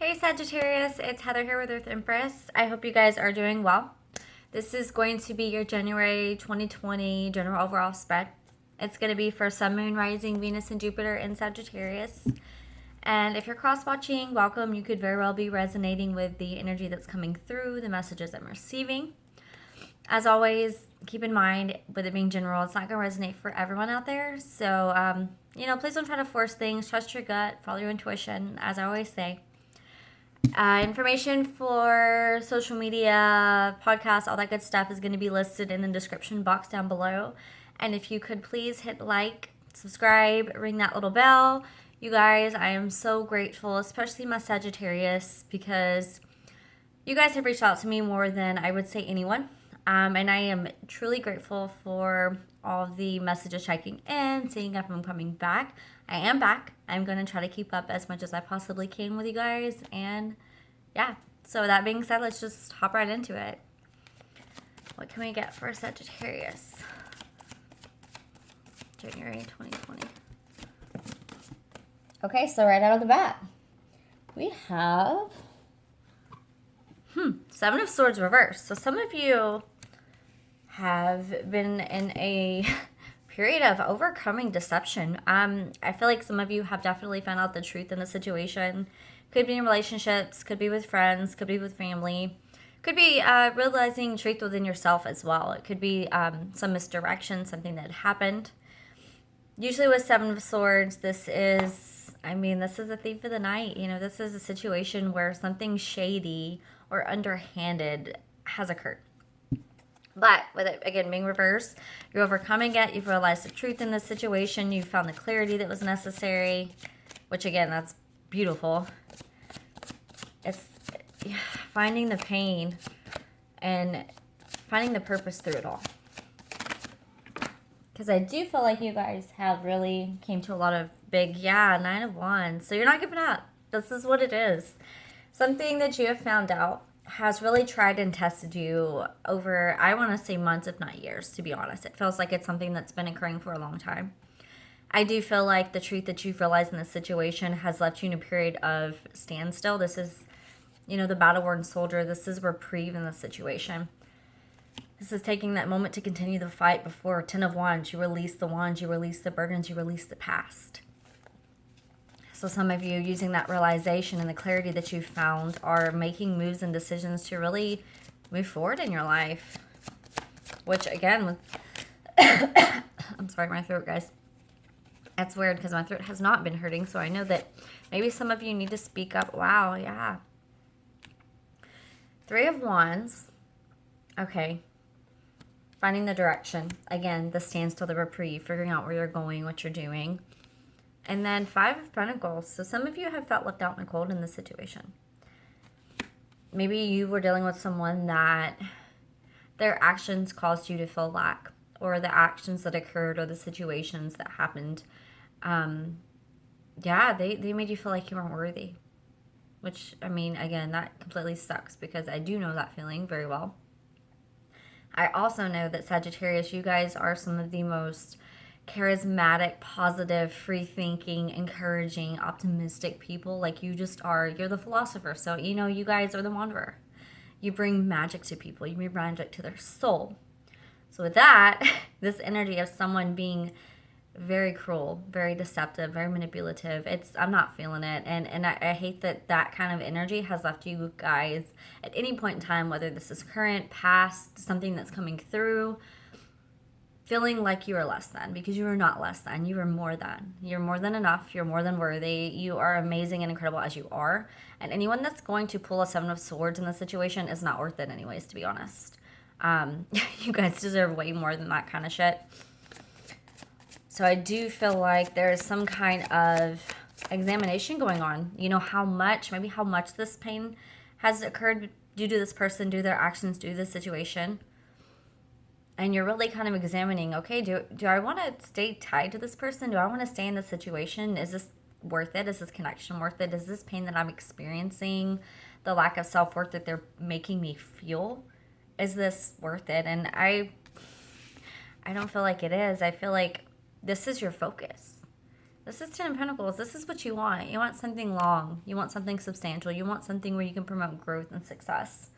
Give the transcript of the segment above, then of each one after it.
Hey Sagittarius, it's Heather here with Earth Empress. I hope you guys are doing well. This is going to be your January 2020 general overall spread. It's going to be for Sun, Moon, Rising, Venus, and Jupiter in Sagittarius. And if you're cross-watching, welcome. You could very well be resonating with the energy that's coming through, the messages I'm receiving. As always, keep in mind, with it being general, it's not going to resonate for everyone out there. So, please don't try to force things. Trust your gut. Follow your intuition, as I always say. Information for social media, podcasts, all that good stuff is going to be listed in the description box down below. And if you could please hit like, subscribe, ring that little bell. You guys, I am so grateful, especially my Sagittarius, because you guys have reached out to me more than I would say anyone. And I am truly grateful for all the messages checking in, seeing if I'm coming back. I am back. I'm going to try to keep up as much as I possibly can with you guys. And yeah, so that being said, let's just hop right into it. What can we get for Sagittarius? January 2020. Okay, so right out of the bat, we have Seven of Swords reversed. So some of you have been in a period of overcoming deception. I feel like some of you have definitely found out the truth in the situation. Could be in relationships, could be with friends, could be with family, could be realizing truth within yourself as well. It could be some misdirection, something that happened. Usually with Seven of Swords, this is a thief of the night. This is a situation where something shady or underhanded has occurred. But with it, again, being reversed, you're overcoming it. You've realized the truth in this situation. You found the clarity that was necessary, which, again, that's beautiful. It's finding the pain and finding the purpose through it all. Because I do feel like you guys have really came to a lot of big, Nine of Wands. So you're not giving up. This is what it is. Something that you have found out has really tried and tested you over, I want to say months, if not years, to be honest. It feels like it's something that's been occurring for a long time. I do feel like the truth that you've realized in this situation has left you in a period of standstill. This is, the battle-worn soldier. This is reprieve in the situation. This is taking that moment to continue the fight before 10 of Wands. You release the wands, you release the burdens, you release the past. So some of you, using that realization and the clarity that you found, are making moves and decisions to really move forward in your life. Which, again, I'm sorry, my throat, guys. That's weird because my throat has not been hurting, so I know that maybe some of you need to speak up. Wow, yeah. Three of Wands. Okay. Finding the direction. Again, the standstill, the reprieve, figuring out where you're going, what you're doing. And then Five of Pentacles. So some of you have felt left out in the cold in this situation. Maybe you were dealing with someone that their actions caused you to feel lack, or the actions that occurred, or the situations that happened. They made you feel like you weren't worthy. Which, again, that completely sucks because I do know that feeling very well. I also know that Sagittarius, you guys are some of the most charismatic, positive, free-thinking, encouraging, optimistic people. Like, you just are. You're the philosopher. So, you guys are the wanderer. You bring magic to people. You bring magic to their soul. So with that, this energy of someone being very cruel, very deceptive, very manipulative, I'm not feeling it. And I hate that kind of energy has left you guys at any point in time, whether this is current, past, something that's coming through, feeling like you are less than, because you are not less than. You are more than. You're more than enough. You're more than worthy. You are amazing and incredible as you are. And anyone that's going to pull a Seven of Swords in this situation is not worth it anyways, to be honest. You guys deserve way more than that kind of shit. So I do feel like there is some kind of examination going on. How much this pain has occurred due to this person, due to their actions, due to the situation. And you're really kind of examining, okay, do I want to stay tied to this person? Do I want to stay in this situation? Is this worth it? Is this connection worth it? Is this pain that I'm experiencing, the lack of self-worth that they're making me feel, is this worth it? And I don't feel like it is. I feel like this is your focus. This is Ten of Pentacles. This is what you want. You want something long. You want something substantial. You want something where you can promote growth and success.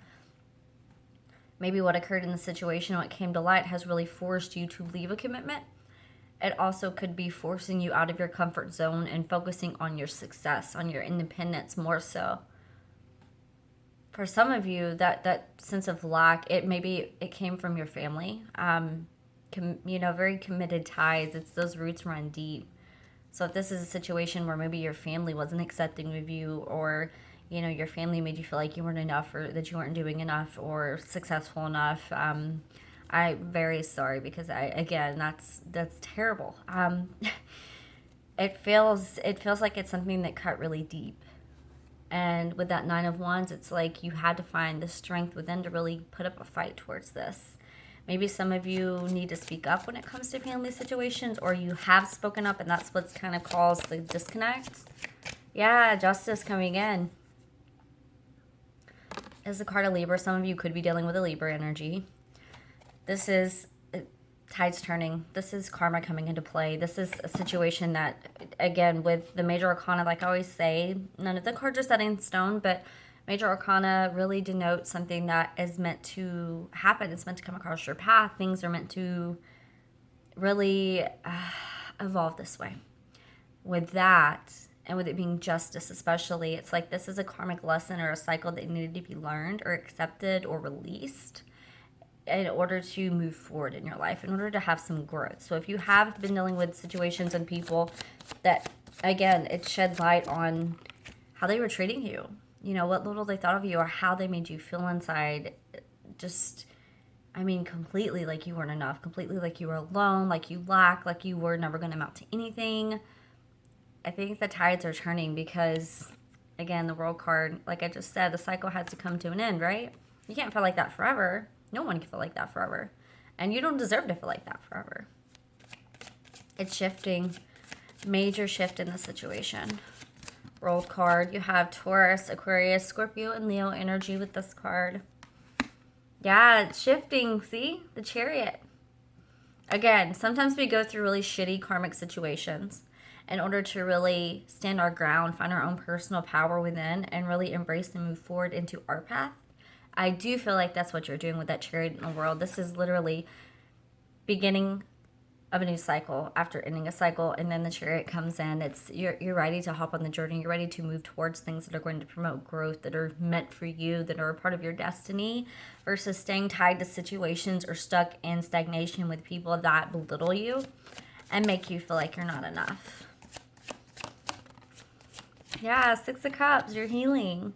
Maybe what occurred in the situation, what came to light, has really forced you to leave a commitment. It also could be forcing you out of your comfort zone and focusing on your success, on your independence more so. For some of you, that sense of lack, maybe it came from your family. Very committed ties. It's those roots run deep. So if this is a situation where maybe your family wasn't accepting of you, or your family made you feel like you weren't enough, or that you weren't doing enough or successful enough, I'm very sorry, because that's terrible. It feels like it's something that cut really deep. And with that Nine of Wands, it's like you had to find the strength within to really put up a fight towards this. Maybe some of you need to speak up when it comes to family situations, or you have spoken up and that's what's kind of caused the disconnect. Yeah, Justice coming in. As the card of Libra, some of you could be dealing with a Libra energy. This is tides turning. This is karma coming into play. This is a situation that, again, with the major arcana, like I always say, none of the cards are set in stone, but major arcana really denotes something that is meant to happen. It's meant to come across your path. Things are meant to really evolve this way. With that, and with it being justice especially, it's like this is a karmic lesson or a cycle that needed to be learned or accepted or released in order to move forward in your life, in order to have some growth. So if you have been dealing with situations and people that, again, it shed light on how they were treating you, what little they thought of you, or how they made you feel inside, just, completely like you weren't enough, completely like you were alone, like you lacked, like you were never going to amount to anything. I think the tides are turning because, again, the World card, like I just said, the cycle has to come to an end, right? You can't feel like that forever. No one can feel like that forever. And you don't deserve to feel like that forever. It's shifting. Major shift in the situation. World card. You have Taurus, Aquarius, Scorpio, and Leo energy with this card. Yeah, it's shifting. See? The Chariot. Again, sometimes we go through really shitty karmic situations in order to really stand our ground, find our own personal power within, and really embrace and move forward into our path. I do feel like that's what you're doing with that Chariot in the world. This is literally beginning of a new cycle after ending a cycle, and then the Chariot comes in. It's you're ready to hop on the journey. You're ready to move towards things that are going to promote growth, that are meant for you, that are a part of your destiny, versus staying tied to situations or stuck in stagnation with people that belittle you and make you feel like you're not enough. Yeah, Six of Cups, you're healing.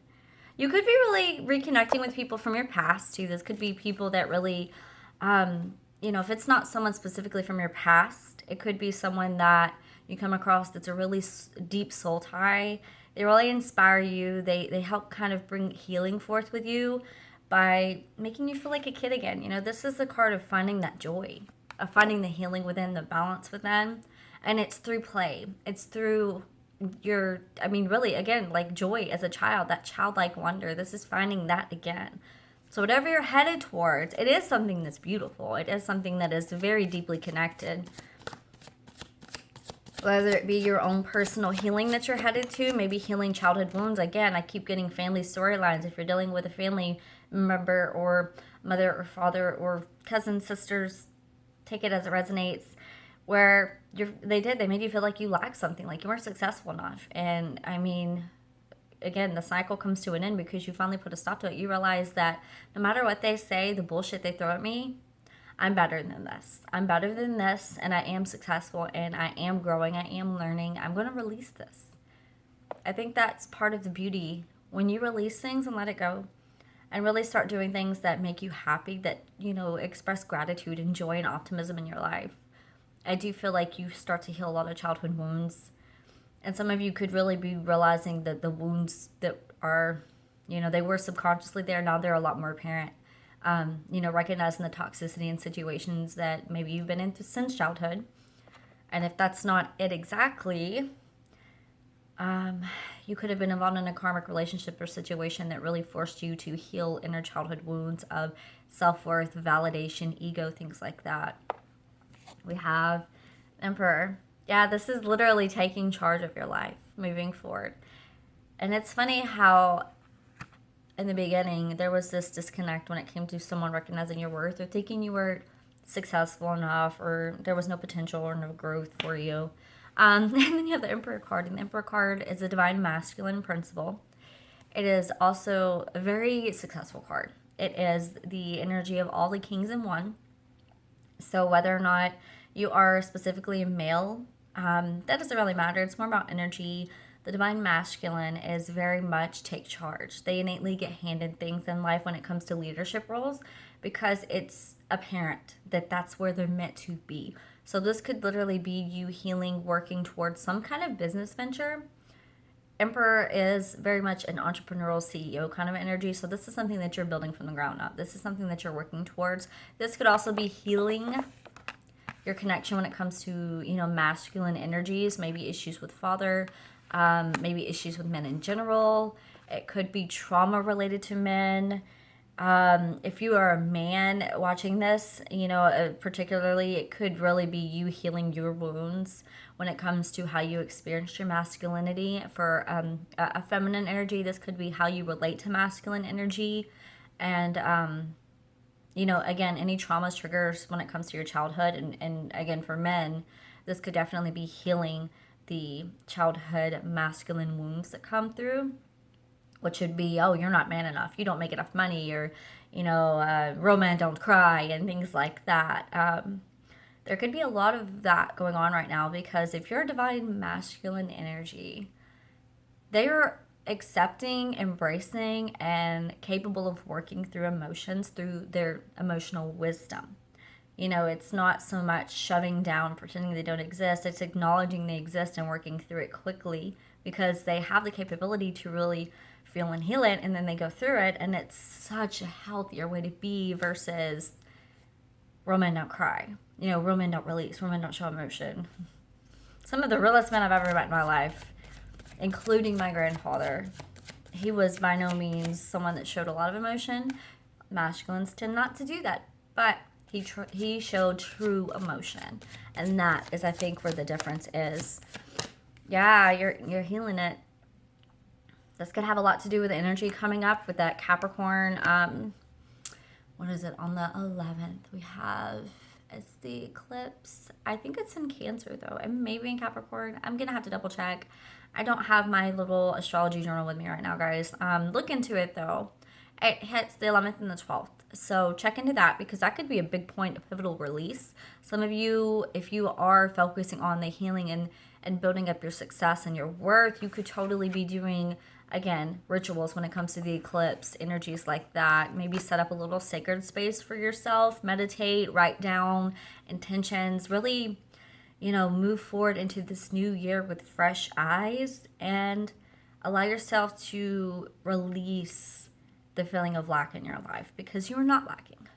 You could be really reconnecting with people from your past, too. This could be people that really, if it's not someone specifically from your past, it could be someone that you come across that's a really deep soul tie. They really inspire you. They help kind of bring healing forth with you by making you feel like a kid again. This is the card of finding that joy, of finding the healing within, the balance within. And it's through play. It's through really, again, like joy as a child, that childlike wonder. This is finding that again. So whatever you're headed towards, it is something that's beautiful. It is something that is very deeply connected. Whether it be your own personal healing that you're headed to, maybe healing childhood wounds. Again, I keep getting family storylines. If you're dealing with a family member or mother or father or cousins, sisters, take it as it resonates, where they made you feel like you lacked something, like you weren't successful enough. And again, the cycle comes to an end because you finally put a stop to it. You realize that no matter what they say, the bullshit they throw at me, I'm better than this. I'm better than this, and I am successful, and I am growing, I am learning. I'm going to release this. I think that's part of the beauty. When you release things and let it go, and really start doing things that make you happy, that, express gratitude and joy and optimism in your life, I do feel like you start to heal a lot of childhood wounds. And some of you could really be realizing that the wounds that are, they were subconsciously there, now they're a lot more apparent. Recognizing the toxicity in situations that maybe you've been in since childhood. And if that's not it exactly, you could have been involved in a karmic relationship or situation that really forced you to heal inner childhood wounds of self-worth, validation, ego, things like that. We have Emperor. Yeah, this is literally taking charge of your life moving forward. And it's funny how in the beginning there was this disconnect when it came to someone recognizing your worth or thinking you were successful enough or there was no potential or no growth for you. And then you have the Emperor card, and the Emperor card is a divine masculine principle. It is also a very successful card. It is the energy of all the kings in one. So whether or not you are specifically a male, that doesn't really matter. It's more about energy. The divine masculine is very much take charge. They innately get handed things in life when it comes to leadership roles because it's apparent that that's where they're meant to be. So this could literally be you healing, working towards some kind of business venture. Emperor is very much an entrepreneurial CEO kind of energy. So this is something that you're building from the ground up. This is something that you're working towards. This could also be healing your connection when it comes to, you know, masculine energies, maybe issues with father, maybe issues with men in general. It could be trauma related to men. If you are a man watching this, you know, particularly, it could really be you healing your wounds when it comes to how you experience your masculinity. For a feminine energy, this could be how you relate to masculine energy. And, you know, again, any traumas, triggers when it comes to your childhood. And again, for men, this could definitely be healing the childhood masculine wounds that come through, which would be, oh, you're not man enough, you don't make enough money, or, you know, real men don't cry, and things like that. There could be a lot of that going on right now because if you're a divine masculine energy, they are accepting, embracing, and capable of working through emotions through their emotional wisdom. You know, it's not so much shoving down, pretending they don't exist. It's acknowledging they exist and working through it quickly because they have the capability to really feel and heal it, and then they go through it, and it's such a healthier way to be versus real men don't cry. You know, real men don't release. Real men don't show emotion. Some of the realest men I've ever met in my life, including my grandfather, he was by no means someone that showed a lot of emotion. Masculines tend not to do that, but he showed true emotion, and that is, I think, where the difference is. Yeah, you're healing it. This could have a lot to do with the energy coming up with that Capricorn. What is it? On the 11th, we have, it's the eclipse. I think it's in Cancer, though. And maybe in Capricorn. I'm going to have to double check. I don't have my little astrology journal with me right now, guys. Look into it, though. It hits the 11th and the 12th. So check into that because that could be a big point of pivotal release. Some of you, if you are focusing on the healing and building up your success and your worth, you could totally be doing, again, rituals when it comes to the eclipse, energies like that. Maybe set up a little sacred space for yourself, meditate, write down intentions, really, you know, move forward into this new year with fresh eyes and allow yourself to release the feeling of lack in your life because you're not lacking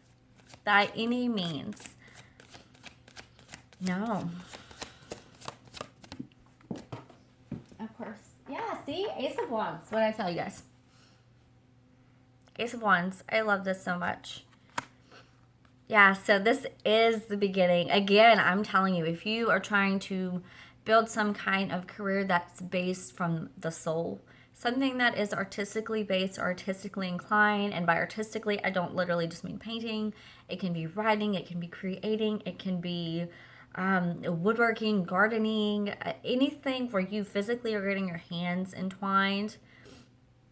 by any means. No. Of course. Yeah, see? Ace of Wands. What did I tell you guys? Ace of Wands. I love this so much. Yeah, so this is the beginning. Again, I'm telling you, if you are trying to build some kind of career that's based from the soul, something that is artistically based, artistically inclined, and by artistically, I don't literally just mean painting. It can be writing, it can be creating, it can be woodworking, gardening, anything where you physically are getting your hands entwined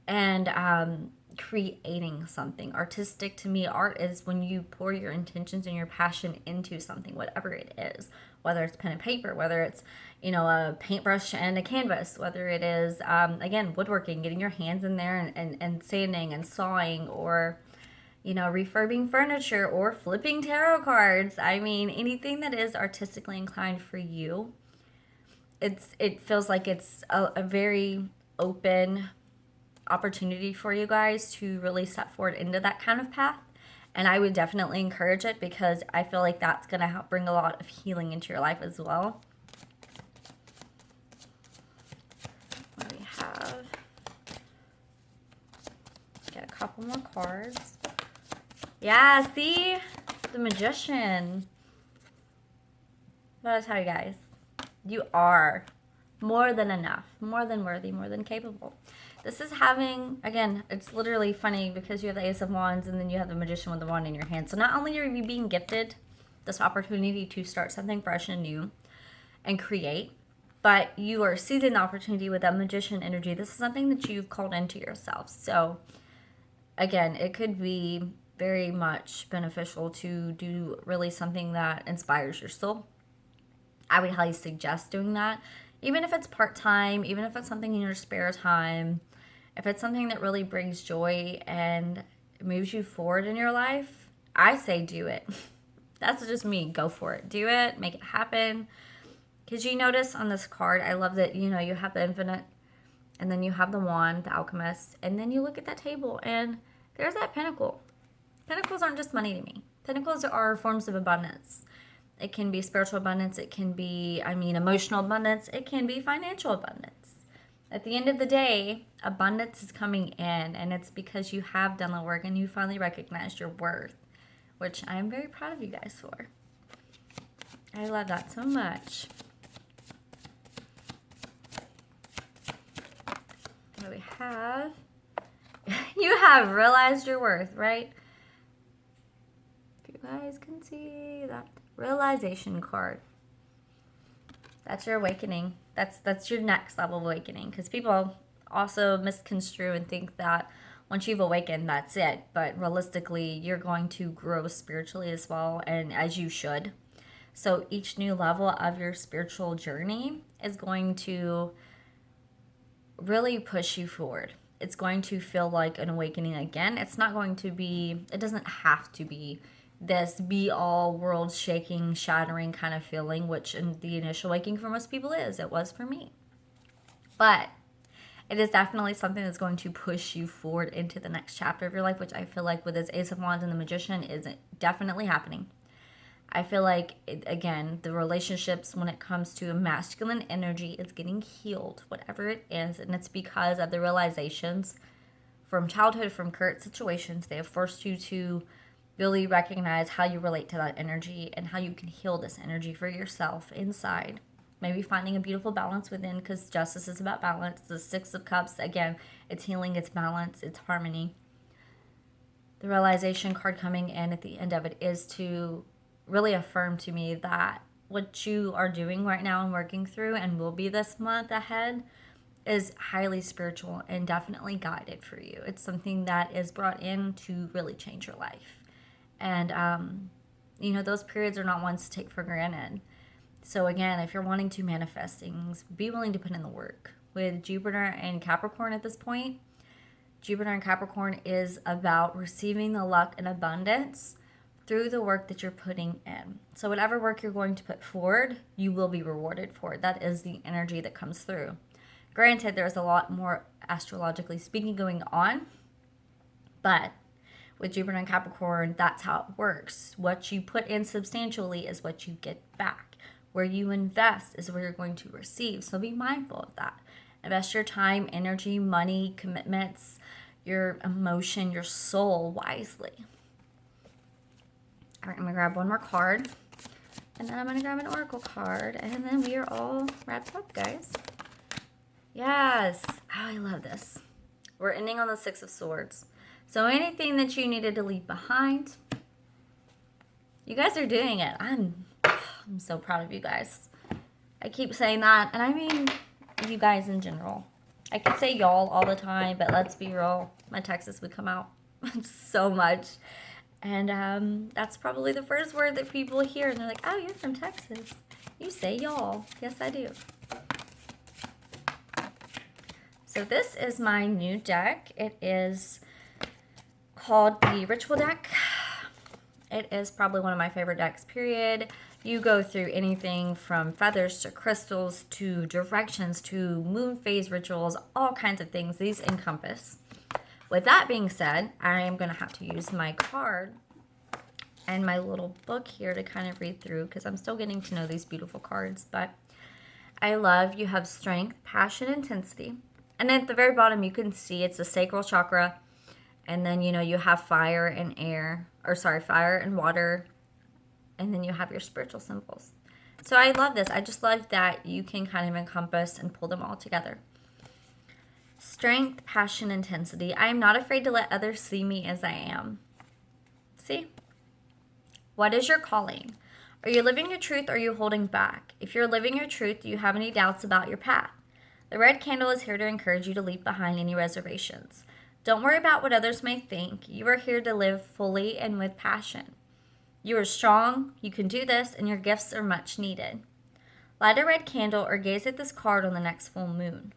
and creating something. Artistic to me, art is when you pour your intentions and your passion into something, whatever it is, whether it's pen and paper, whether it's, you know, a paintbrush and a canvas, whether it is, again, woodworking, getting your hands in there and sanding and sawing, or, you know, refurbing furniture or flipping tarot cards. I mean, anything that is artistically inclined for you, it feels like it's a very open opportunity for you guys to really step forward into that kind of path. And I would definitely encourage it because I feel like that's going to help bring a lot of healing into your life as well. What do we have? Get a couple more cards. Yeah, see? The Magician. What did I tell you guys? You are more than enough, more than worthy, more than capable. This is having, again, it's literally funny because you have the Ace of Wands and then you have the Magician with the wand in your hand. So not only are you being gifted this opportunity to start something fresh and new and create, but you are seizing the opportunity with that Magician energy. This is something that you've called into yourself. So again, it could be very much beneficial to do really something that inspires your soul. I would highly suggest doing that. Even if it's part-time, even if it's something in your spare time, if it's something that really brings joy and moves you forward in your life, I say do it. That's just me. Go for it. Do it. Make it happen. Because you notice on this card, I love that, you have the infinite, and then you have the wand, the alchemist, and then you look at that table, and there's that pentacle. Pentacles aren't just money to me. Pentacles are forms of abundance. It can be spiritual abundance. It can be, emotional abundance. It can be financial abundance. At the end of the day, abundance is coming in, and it's because you have done the work and you finally recognized your worth, which I am very proud of you guys for. I love that so much. What do we have? You have realized your worth, right? If you guys can see that realization card. That's your awakening. That's your next level of awakening. Because people also misconstrue and think that once you've awakened, that's it. But realistically, you're going to grow spiritually as well, and as you should. So each new level of your spiritual journey is going to really push you forward. It's going to feel like an awakening again. It's not going to be, it doesn't have to be this be-all, world-shaking, shattering kind of feeling, which in the initial awakening for most people is. It was for me. But it is definitely something that's going to push you forward into the next chapter of your life, which I feel like with this Ace of Wands and the Magician is definitely happening. I feel like, again, the relationships when it comes to a masculine energy is getting healed, whatever it is. And it's because of the realizations from childhood, from current situations. They have forced you to really recognize how you relate to that energy and how you can heal this energy for yourself inside. Maybe finding a beautiful balance within, because justice is about balance. The Six of Cups, again, it's healing, it's balance, it's harmony. The realization card coming in at the end of it is to really affirm to me that what you are doing right now and working through and will be this month ahead is highly spiritual and definitely guided for you. It's something that is brought in to really change your life. And, those periods are not ones to take for granted. So again, if you're wanting to manifest things, be willing to put in the work. With Jupiter and Capricorn at this point, Jupiter and Capricorn is about receiving the luck and abundance through the work that you're putting in. So whatever work you're going to put forward, you will be rewarded for it. That is the energy that comes through. Granted, there's a lot more astrologically speaking going on, but with Jupiter and Capricorn, that's how it works. What you put in substantially is what you get back. Where you invest is where you're going to receive. So be mindful of that. Invest your time, energy, money, commitments, your emotion, your soul wisely. All right, I'm going to grab one more card. And then I'm going to grab an oracle card. And then we are all wrapped up, guys. Yes. Oh, I love this. We're ending on the Six of Swords. So anything that you needed to leave behind, you guys are doing it. I'm so proud of you guys. I keep saying that, and I mean you guys in general. I could say y'all all the time, but let's be real. My Texas would come out so much. And that's probably the first word that people hear, and they're like, oh, you're from Texas. You say y'all. Yes, I do. So this is my new deck. It is called the Ritual deck. It is probably one of my favorite decks, period. You go through anything from feathers to crystals to directions to moon phase rituals, all kinds of things these encompass. With that being said, I am going to have to use my card and my little book here to kind of read through because I'm still getting to know these beautiful cards. But I love you have strength, passion, intensity. And at the very bottom, you can see it's the sacral chakra. And then, you have fire and air, fire and water. And then you have your spiritual symbols. So I love this. I just love that you can kind of encompass and pull them all together. Strength, passion, intensity. I am not afraid to let others see me as I am. See? What is your calling? Are you living your truth or are you holding back? If you're living your truth, do you have any doubts about your path? The red candle is here to encourage you to leave behind any reservations. Don't worry about what others may think. You are here to live fully and with passion. You are strong, you can do this, and your gifts are much needed. Light a red candle or gaze at this card on the next full moon.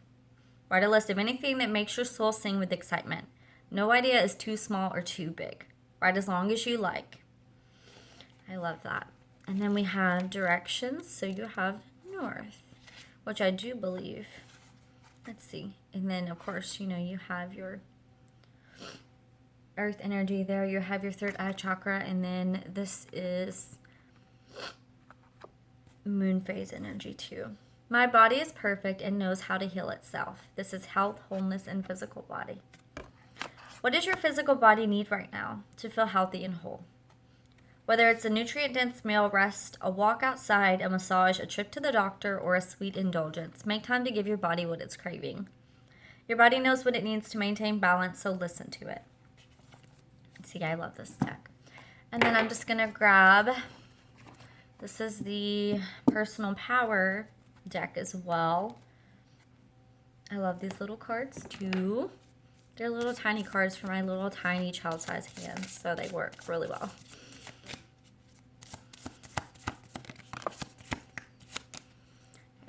Write a list of anything that makes your soul sing with excitement. No idea is too small or too big. Write as long as you like. I love that. And then we have directions. So you have north, which I do believe. Let's see. And then, of course, you know, you have your earth energy there. You have your third eye chakra. And then this is moon phase energy too. My body is perfect and knows how to heal itself. This is health, wholeness, and physical body. What does your physical body need right now to feel healthy and whole? Whether it's a nutrient-dense meal, rest, a walk outside, a massage, a trip to the doctor, or a sweet indulgence, make time to give your body what it's craving. Your body knows what it needs to maintain balance, so listen to it. See, I love this deck. And then I'm just going to grab, this is the personal power deck as well. I love these little cards too. They're little tiny cards for my little tiny child-sized hands, so they work really well.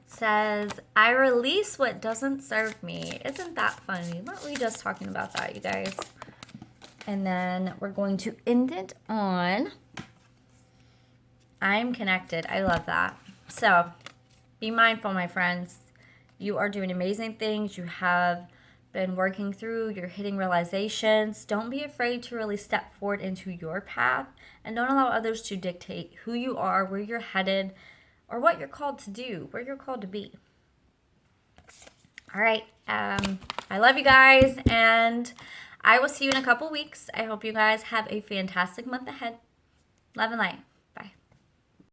Says, I release what doesn't serve me. Isn't that funny? Weren't we just talking about that, you guys? And then we're going to end it on I'm connected. I love that. So be mindful, my friends. You are doing amazing things. You have been working through, you're hitting realizations. Don't be afraid to really step forward into your path, and don't allow others to dictate who you are, where you're headed, or what you're called to do, where you're called to be. All right. I love you guys, and I will see you in a couple weeks. I hope you guys have a fantastic month ahead. Love and light.